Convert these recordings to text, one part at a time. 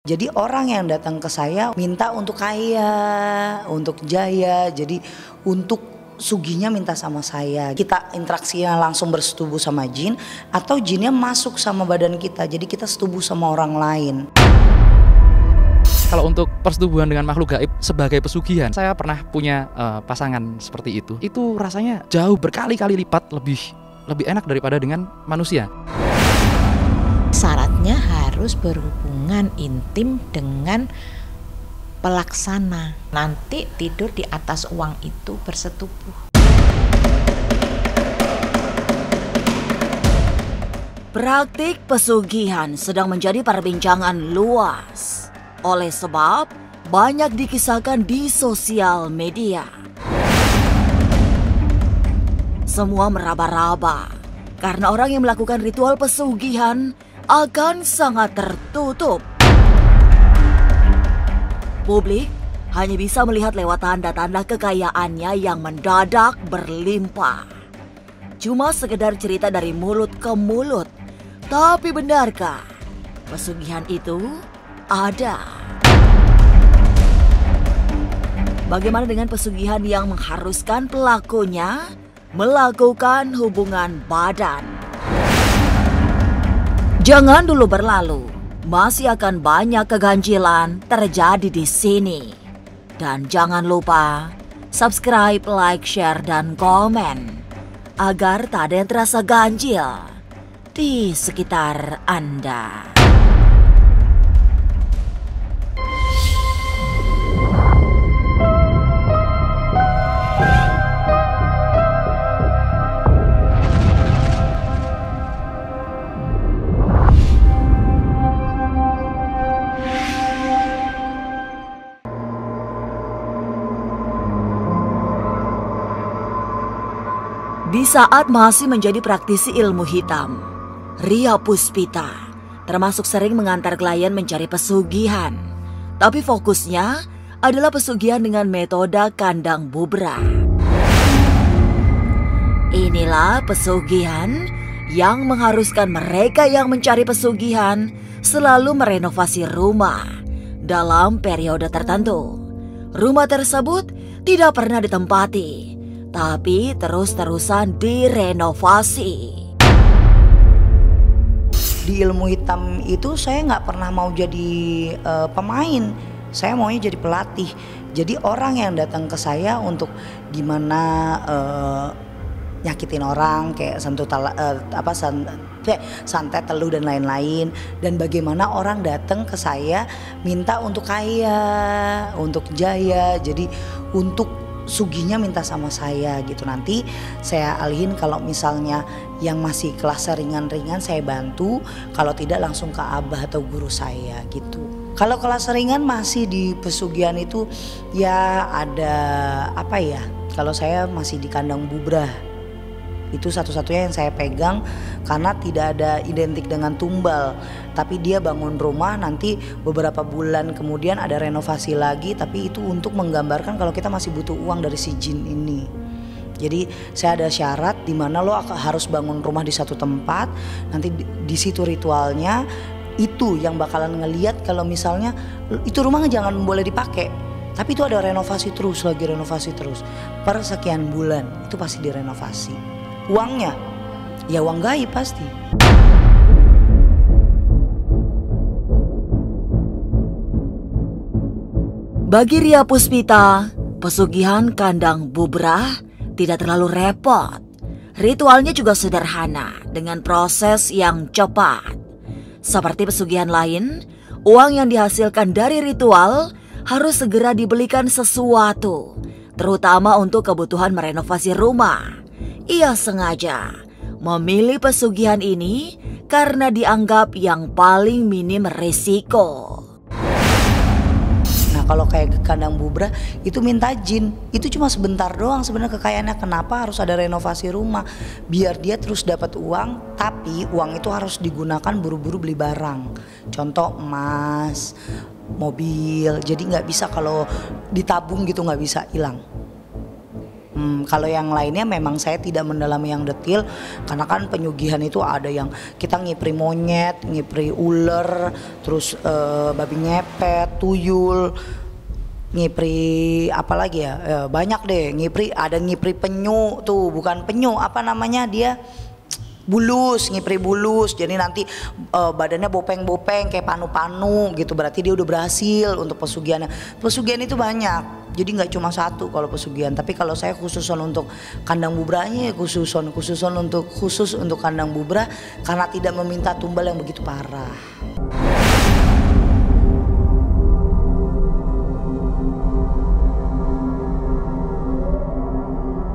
Jadi orang yang datang ke saya minta untuk kaya, untuk jaya, jadi untuk sugihnya minta sama saya. Kita interaksinya langsung bersetubuh sama jin atau jinnya masuk sama badan kita, jadi kita setubuh sama orang lain. Kalau untuk persetubuhan dengan makhluk gaib sebagai pesugihan, saya pernah punya pasangan seperti itu. Itu rasanya jauh berkali-kali lipat lebih enak daripada dengan manusia. Syaratnya harus berhubungan intim dengan pelaksana. Nanti tidur di atas uang itu bersetubuh. Praktik pesugihan sedang menjadi perbincangan luas. Oleh sebab banyak dikisahkan di sosial media. Semua meraba-raba karena orang yang melakukan ritual pesugihan akan sangat tertutup. Publik hanya bisa melihat lewat tanda-tanda kekayaannya yang mendadak berlimpah. Cuma sekedar cerita dari mulut ke mulut. Tapi benarkah pesugihan itu ada? Bagaimana dengan pesugihan yang mengharuskan pelakunya melakukan hubungan badan? Jangan dulu berlalu, masih akan banyak keganjilan terjadi di sini. Dan jangan lupa subscribe, like, share, dan komen agar tak ada yang terasa ganjil di sekitar Anda. Di saat masih menjadi praktisi ilmu hitam, Ria Puspita termasuk sering mengantar klien mencari pesugihan. Tapi fokusnya adalah pesugihan dengan metode kandang bubra. Inilah pesugihan yang mengharuskan mereka yang mencari pesugihan selalu merenovasi rumah dalam periode tertentu. Rumah tersebut tidak pernah ditempati, tapi terus-terusan direnovasi. Di ilmu hitam itu saya nggak pernah mau jadi pemain, saya maunya jadi pelatih. Jadi orang yang datang ke saya untuk gimana nyakitin orang, kayak santet teluh dan lain-lain. Dan bagaimana orang datang ke saya minta untuk kaya, untuk jaya, jadi untuk sugihnya minta sama saya gitu. Nanti saya alihin, kalau misalnya yang masih kelas ringan-ringan saya bantu, kalau tidak langsung ke abah atau guru saya gitu. Kalau kelas ringan masih di pesugihan itu ya ada apa ya, kalau saya masih di kandang bubra. Itu satu-satunya yang saya pegang karena tidak ada identik dengan tumbal. Tapi dia bangun rumah, nanti beberapa bulan kemudian ada renovasi lagi. Tapi itu untuk menggambarkan kalau kita masih butuh uang dari si jin ini. Jadi saya ada syarat di mana lo harus bangun rumah di satu tempat. Nanti di situ ritualnya itu yang bakalan ngeliat kalau misalnya itu rumah jangan boleh dipakai. Tapi itu ada renovasi terus, lagi renovasi terus. Per sekian bulan itu pasti direnovasi. Uangnya, ya uang gaib pasti. Bagi Ria Puspita, pesugihan kandang bubra tidak terlalu repot. Ritualnya juga sederhana dengan proses yang cepat. Seperti pesugihan lain, uang yang dihasilkan dari ritual harus segera dibelikan sesuatu, terutama untuk kebutuhan merenovasi rumah. Ia sengaja memilih pesugihan ini karena dianggap yang paling minim risiko. Nah kalau kayak kandang bubra itu minta jin, itu cuma sebentar doang sebenarnya kekayaannya. Kenapa harus ada renovasi rumah? Biar dia terus dapat uang, tapi uang itu harus digunakan buru-buru beli barang. Contoh emas, mobil, jadi nggak bisa kalau ditabung gitu, nggak bisa, hilang. Kalau yang lainnya memang saya tidak mendalami yang detail, karena kan penyugihan itu ada yang kita ngipri monyet, ngipri ular, terus babi ngepet, tuyul, ngipri apa lagi ya, banyak deh. Ada ngipri penyu tuh, bukan penyu, apa namanya dia, bulus, ngipri bulus. Jadi nanti badannya bopeng-bopeng kayak panu-panu gitu, berarti dia udah berhasil untuk pesugihannya. Pesugihan itu banyak, jadi nggak cuma satu kalau pesugihan. Tapi kalau saya khususon untuk kandang bubranya ya khusus untuk kandang bubra, karena tidak meminta tumbal yang begitu parah.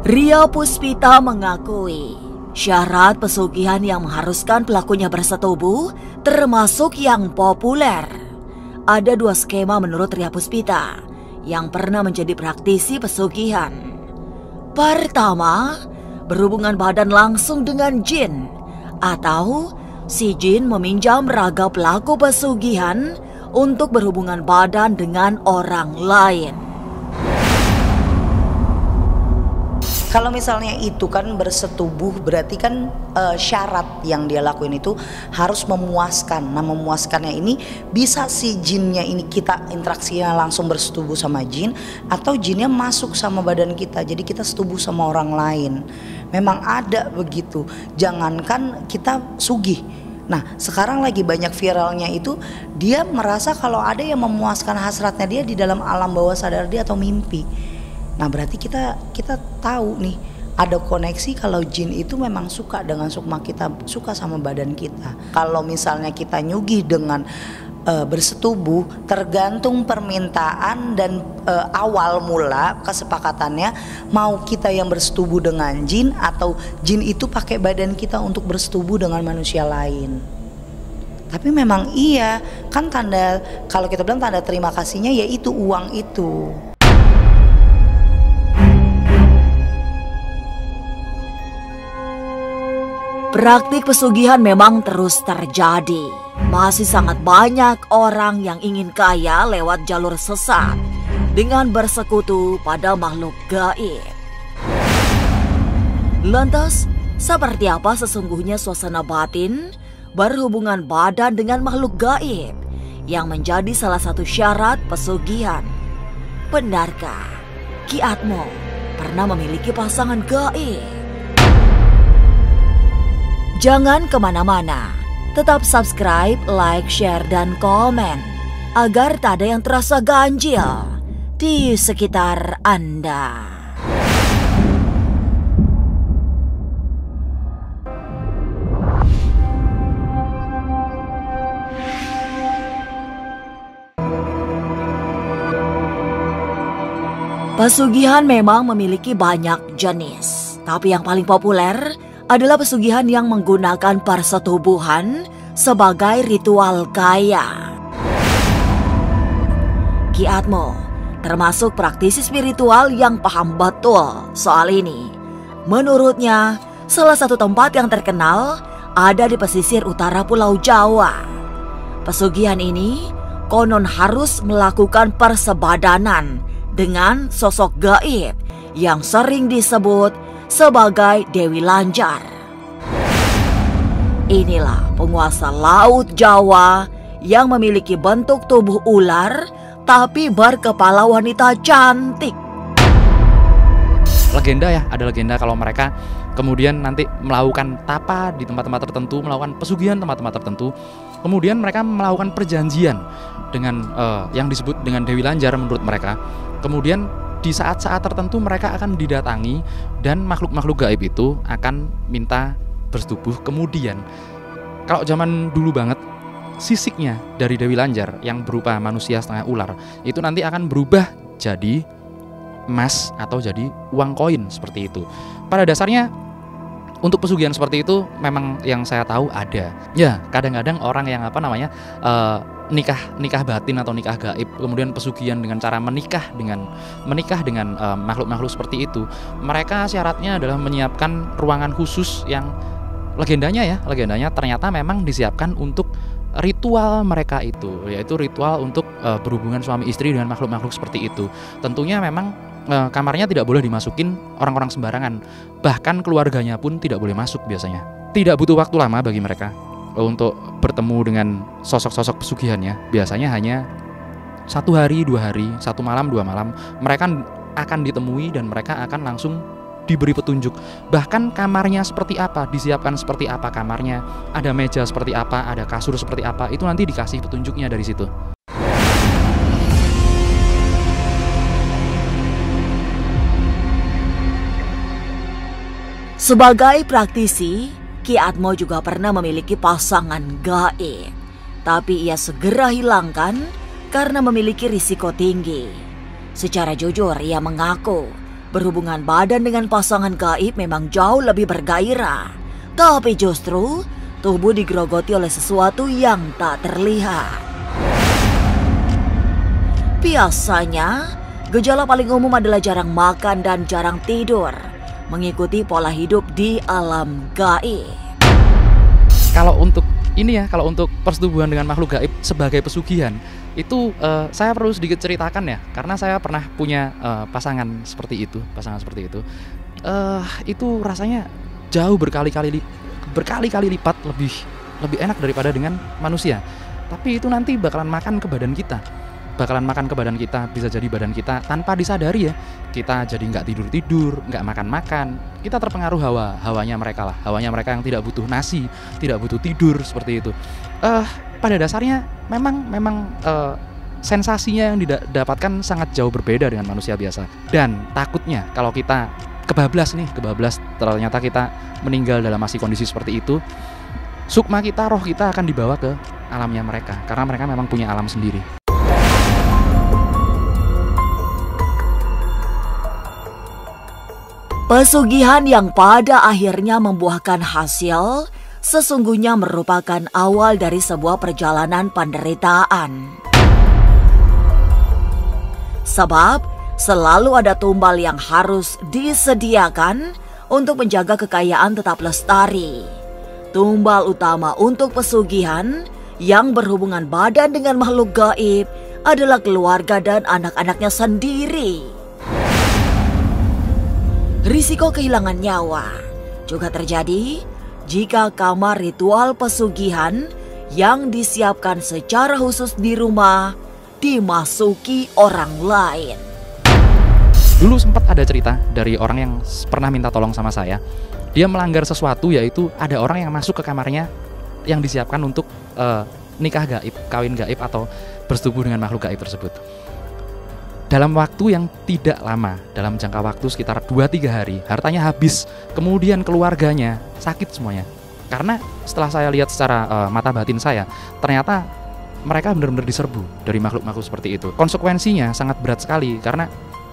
Ria Puspita mengakui syarat pesugihan yang mengharuskan pelakunya bersetubuh termasuk yang populer. Ada 2 skema menurut Ria Puspita yang pernah menjadi praktisi pesugihan. Pertama, berhubungan badan langsung dengan jin, atau si jin meminjam raga pelaku pesugihan untuk berhubungan badan dengan orang lain. Kalau misalnya itu kan bersetubuh, berarti kan syarat yang dia lakuin itu harus memuaskan. Nah, memuaskannya ini bisa si jinnya ini kita interaksinya langsung bersetubuh sama jin, atau jinnya masuk sama badan kita, jadi kita setubuh sama orang lain. Memang ada begitu. Jangankan kita sugih. Nah, sekarang lagi banyak viralnya itu, dia merasa kalau ada yang memuaskan hasratnya dia di dalam alam bawah sadar dia atau mimpi. Nah, berarti kita tahu nih, ada koneksi kalau jin itu memang suka dengan sukma kita, suka sama badan kita. Kalau misalnya kita nyugih dengan bersetubuh, tergantung permintaan dan awal mula kesepakatannya, mau kita yang bersetubuh dengan jin atau jin itu pakai badan kita untuk bersetubuh dengan manusia lain. Tapi memang iya, kan tanda, kalau kita bilang tanda terima kasihnya yaitu uang itu. Praktik pesugihan memang terus terjadi. Masih sangat banyak orang yang ingin kaya lewat jalur sesat dengan bersekutu pada makhluk gaib. Lantas, seperti apa sesungguhnya suasana batin berhubungan badan dengan makhluk gaib yang menjadi salah satu syarat pesugihan? Benarkah Ki Atmo pernah memiliki pasangan gaib? Jangan kemana-mana, tetap subscribe, like, share, dan komen agar tak ada yang terasa ganjil di sekitar Anda. Pesugihan memang memiliki banyak jenis, tapi yang paling populer adalah pesugihan yang menggunakan persetubuhan sebagai ritual kaya. Ki Atmo termasuk praktisi spiritual yang paham betul soal ini. Menurutnya, salah satu tempat yang terkenal ada di pesisir utara Pulau Jawa. Pesugihan ini konon harus melakukan persebadanan dengan sosok gaib yang sering disebut sebagai Dewi Lanjar. Inilah penguasa laut Jawa yang memiliki bentuk tubuh ular tapi berkepala wanita cantik. Legenda ya, ada legenda kalau mereka kemudian nanti melakukan tapa di tempat-tempat tertentu, melakukan pesugihan tempat-tempat tertentu, kemudian mereka melakukan perjanjian dengan yang disebut dengan Dewi Lanjar menurut mereka. Kemudian di saat-saat tertentu mereka akan didatangi dan makhluk-makhluk gaib itu akan minta bersetubuh. Kemudian kalau zaman dulu banget, sisiknya dari Dewi Lanjar yang berupa manusia setengah ular itu nanti akan berubah jadi emas atau jadi uang koin seperti itu. Pada dasarnya untuk pesugihan seperti itu memang yang saya tahu ada. Ya, kadang-kadang orang yang nikah batin atau nikah gaib, kemudian pesugihan dengan cara menikah dengan makhluk-makhluk seperti itu. Mereka syaratnya adalah menyiapkan ruangan khusus yang legendanya ternyata memang disiapkan untuk ritual mereka itu, yaitu ritual untuk berhubungan suami istri dengan makhluk-makhluk seperti itu. Tentunya memang kamarnya tidak boleh dimasukin orang-orang sembarangan. Bahkan keluarganya pun tidak boleh masuk biasanya. Tidak butuh waktu lama bagi mereka untuk bertemu dengan sosok-sosok pesugihannya. Biasanya hanya 1 hari, 2 hari, 1 malam, 2 malam. Mereka akan ditemui dan mereka akan langsung diberi petunjuk. Bahkan kamarnya seperti apa, disiapkan seperti apa kamarnya, ada meja seperti apa, ada kasur seperti apa, itu nanti dikasih petunjuknya dari situ. Sebagai praktisi, Ki Atmo juga pernah memiliki pasangan gaib. Tapi ia segera hilangkan karena memiliki risiko tinggi. Secara jujur ia mengaku berhubungan badan dengan pasangan gaib memang jauh lebih bergairah. Tapi justru tubuh digerogoti oleh sesuatu yang tak terlihat. Biasanya, gejala paling umum adalah jarang makan dan jarang tidur, mengikuti pola hidup di alam gaib. Kalau untuk ini ya, kalau untuk persetubuhan dengan makhluk gaib sebagai pesugihan, itu saya perlu sedikit ceritakan ya, karena saya pernah punya pasangan seperti itu. Itu rasanya jauh berkali-kali lipat lebih enak daripada dengan manusia. Tapi itu nanti bakalan makan ke badan kita, bisa jadi badan kita tanpa disadari ya. Kita jadi nggak tidur, nggak makan. Kita terpengaruh hawanya mereka yang tidak butuh nasi, tidak butuh tidur seperti itu. Pada dasarnya memang sensasinya yang didapatkan sangat jauh berbeda dengan manusia biasa. Dan takutnya kalau kita kebablas ternyata kita meninggal dalam masih kondisi seperti itu, sukma kita, roh kita akan dibawa ke alamnya mereka, karena mereka memang punya alam sendiri. Pesugihan yang pada akhirnya membuahkan hasil sesungguhnya merupakan awal dari sebuah perjalanan penderitaan. Sebab selalu ada tumbal yang harus disediakan untuk menjaga kekayaan tetap lestari. Tumbal utama untuk pesugihan yang berhubungan badan dengan makhluk gaib adalah keluarga dan anak-anaknya sendiri. Risiko kehilangan nyawa juga terjadi jika kamar ritual pesugihan yang disiapkan secara khusus di rumah dimasuki orang lain. Dulu sempat ada cerita dari orang yang pernah minta tolong sama saya. Dia melanggar sesuatu, yaitu ada orang yang masuk ke kamarnya yang disiapkan untuk nikah gaib, kawin gaib atau bersetubuh dengan makhluk gaib tersebut. Dalam waktu yang tidak lama, dalam jangka waktu sekitar 2-3 hari, hartanya habis. Kemudian keluarganya sakit semuanya. Karena setelah saya lihat secara mata batin saya, ternyata mereka benar-benar diserbu dari makhluk-makhluk seperti itu. Konsekuensinya sangat berat sekali, karena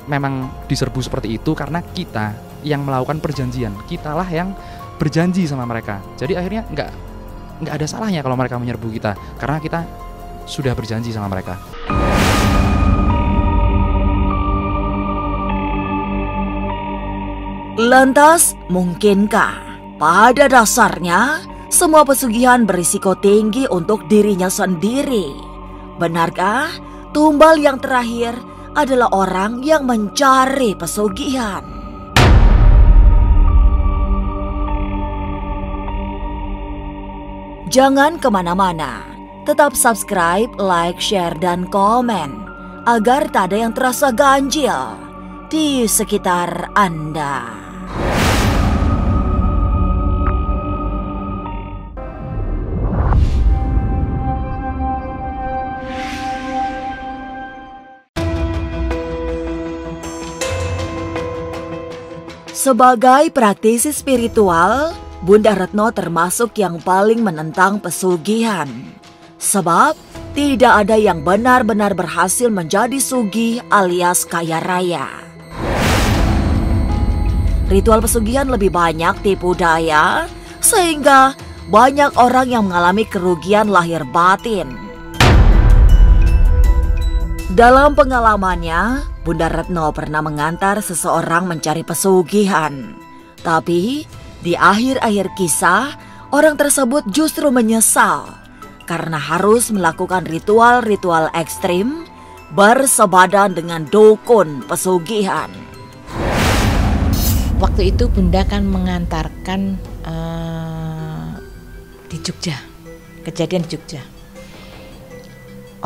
memang diserbu seperti itu karena kita yang melakukan perjanjian. Kitalah yang berjanji sama mereka. Jadi akhirnya nggak ada salahnya kalau mereka menyerbu kita, karena kita sudah berjanji sama mereka. Lantas, mungkinkah pada dasarnya semua pesugihan berisiko tinggi untuk dirinya sendiri? Benarkah tumbal yang terakhir adalah orang yang mencari pesugihan? Jangan kemana-mana, tetap subscribe, like, share, dan komen agar tak ada yang terasa ganjil di sekitar Anda. Sebagai praktisi spiritual, Bunda Retno termasuk yang paling menentang pesugihan. Sebab tidak ada yang benar-benar berhasil menjadi sugih alias kaya raya. Ritual pesugihan lebih banyak tipu daya, sehingga banyak orang yang mengalami kerugian lahir batin. Dalam pengalamannya, Bunda Retno pernah mengantar seseorang mencari pesugihan. Tapi di akhir-akhir kisah, orang tersebut justru menyesal karena harus melakukan ritual-ritual ekstrim bersebadan dengan dukun pesugihan. Waktu itu Bunda kan mengantarkan di Jogja, kejadian di Jogja.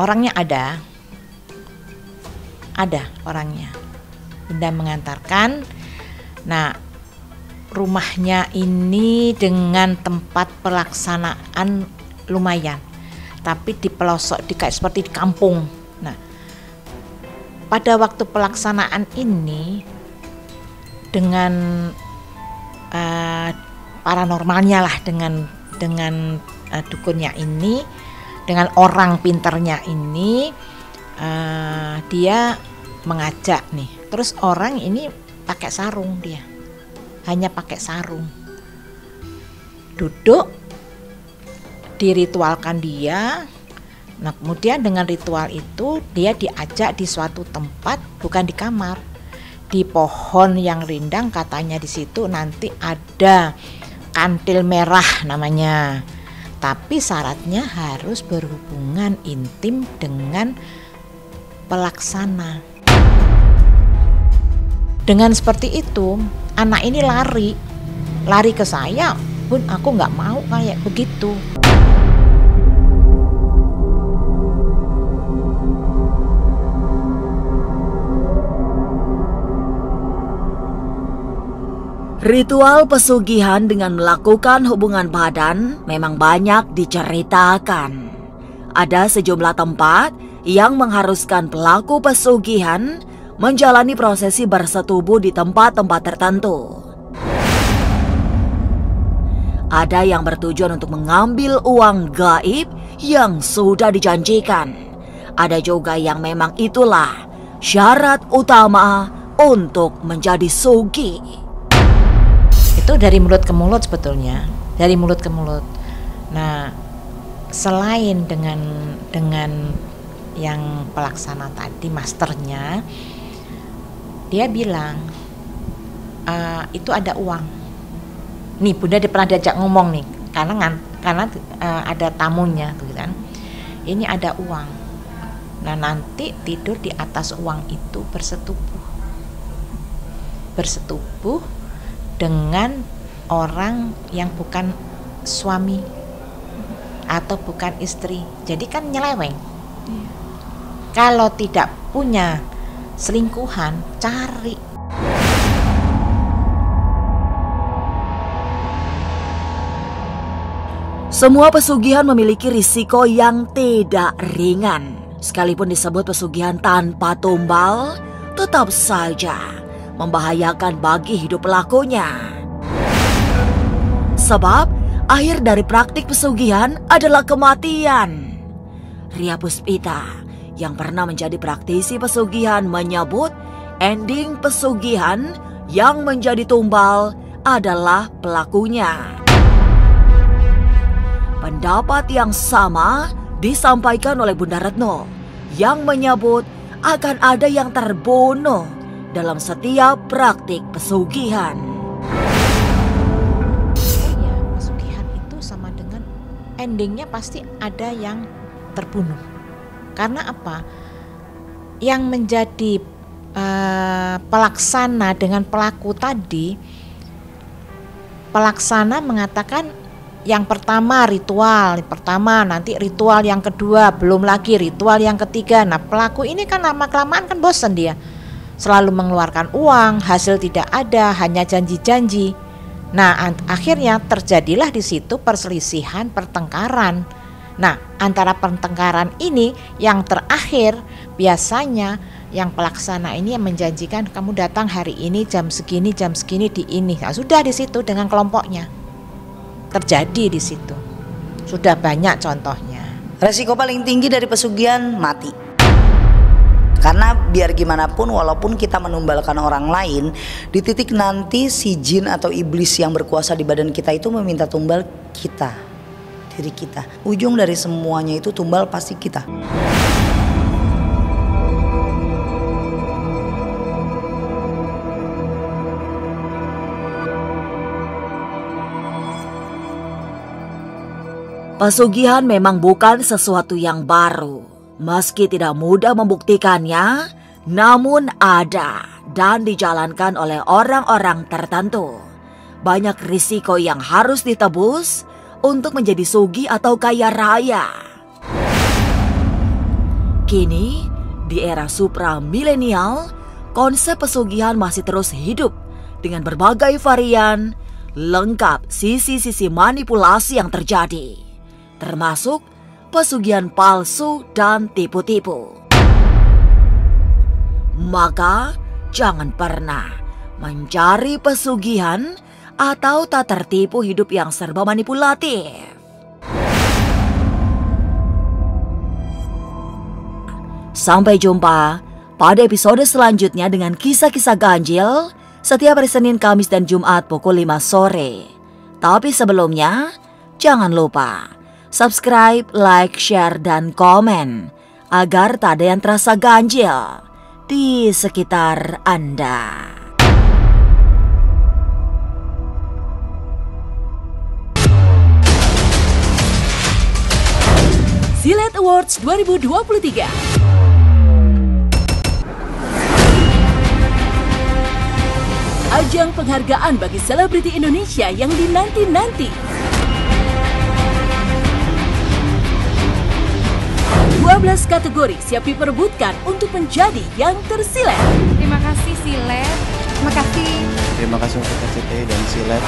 Orangnya ada orangnya. Bunda mengantarkan. Nah, rumahnya ini dengan tempat pelaksanaan lumayan, tapi di pelosok, kayak seperti di kampung. Nah, pada waktu pelaksanaan ini dengan paranormalnya lah, dengan dukunnya ini, dengan orang pinternya ini, dia mengajak nih. Terus orang ini pakai sarung, dia hanya pakai sarung, duduk, diritualkan dia. Nah, kemudian dengan ritual itu dia diajak di suatu tempat, bukan di kamar, di pohon yang rindang, katanya di situ nanti ada kantil merah namanya. Tapi syaratnya harus berhubungan intim dengan pelaksana. Dengan seperti itu, anak ini lari ke saya, Bun, aku nggak mau kayak begitu. Ritual pesugihan dengan melakukan hubungan badan memang banyak diceritakan. Ada sejumlah tempat yang mengharuskan pelaku pesugihan menjalani prosesi bersetubuh di tempat-tempat tertentu. Ada yang bertujuan untuk mengambil uang gaib yang sudah dijanjikan. Ada juga yang memang itulah syarat utama untuk menjadi sugi. Itu dari mulut ke mulut sebetulnya, dari mulut ke mulut. Nah, selain dengan yang pelaksana tadi, masternya, dia bilang itu ada uang. Nih Bunda pernah diajak ngomong nih, karena ada tamunya, gitu kan. Ini ada uang. Nah, nanti tidur di atas uang itu bersetubuh dengan orang yang bukan suami atau bukan istri. Jadi kan nyeleweng. Kalau tidak punya selingkuhan, cari. Semua pesugihan memiliki risiko yang tidak ringan. Sekalipun disebut pesugihan tanpa tumbal, tetap saja membahayakan bagi hidup pelakunya. Sebab akhir dari praktik pesugihan adalah kematian. Ria Puspita yang pernah menjadi praktisi pesugihan menyebut ending pesugihan yang menjadi tumbal adalah pelakunya. Pendapat yang sama disampaikan oleh Bunda Retno yang menyebut akan ada yang terbunuh dalam setiap praktik pesugihan. Ya, pesugihan itu sama dengan endingnya pasti ada yang terbunuh. Karena apa? Yang menjadi pelaksana dengan pelaku tadi, pelaksana mengatakan yang pertama ritual, nanti ritual yang kedua, belum lagi ritual yang ketiga. Nah, pelaku ini kan lama-kelamaan kan bosan dia. Selalu mengeluarkan uang, hasil tidak ada, hanya janji-janji. Nah, akhirnya terjadilah di situ perselisihan, pertengkaran. Nah, antara pertengkaran ini yang terakhir biasanya yang pelaksana ini yang menjanjikan kamu datang hari ini jam segini di ini. Nah, sudah di situ dengan kelompoknya. Terjadi di situ. Sudah banyak contohnya. Resiko paling tinggi dari pesugihan mati. Karena biar gimana pun, walaupun kita menumbalkan orang lain, di titik nanti si jin atau iblis yang berkuasa di badan kita itu meminta tumbal kita, diri kita. Ujung dari semuanya itu tumbal pasti kita. Pesugihan memang bukan sesuatu yang baru. Meski tidak mudah membuktikannya, namun ada dan dijalankan oleh orang-orang tertentu. Banyak risiko yang harus ditebus untuk menjadi sugih atau kaya raya. Kini, di era supra milenial, konsep pesugihan masih terus hidup dengan berbagai varian, lengkap sisi-sisi manipulasi yang terjadi, termasuk pesugihan palsu dan tipu-tipu. Maka, jangan pernah mencari pesugihan atau tak tertipu hidup yang serba manipulatif. Sampai jumpa pada episode selanjutnya dengan kisah-kisah ganjil setiap hari Senin, Kamis, dan Jumat pukul 5 sore. Tapi sebelumnya, jangan lupa subscribe, like, share, dan komen agar tak ada yang terasa ganjil di sekitar Anda. Silet Awards 2023. Ajang penghargaan bagi selebriti Indonesia yang dinanti-nanti. 12 kategori siap diperebutkan untuk menjadi yang tersilet. Terima kasih Silet. Terima kasih. Terima kasih untuk RCTI dan Silet.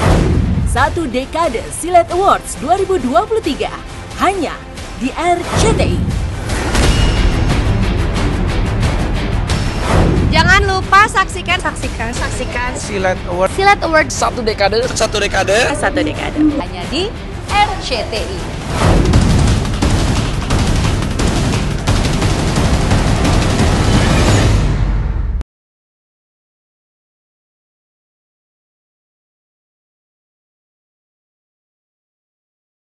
1 dekade Silet Awards 2023 hanya di RCTI. Jangan lupa saksikan Silet Award Silet Awards 1 dekade hanya di RCTI.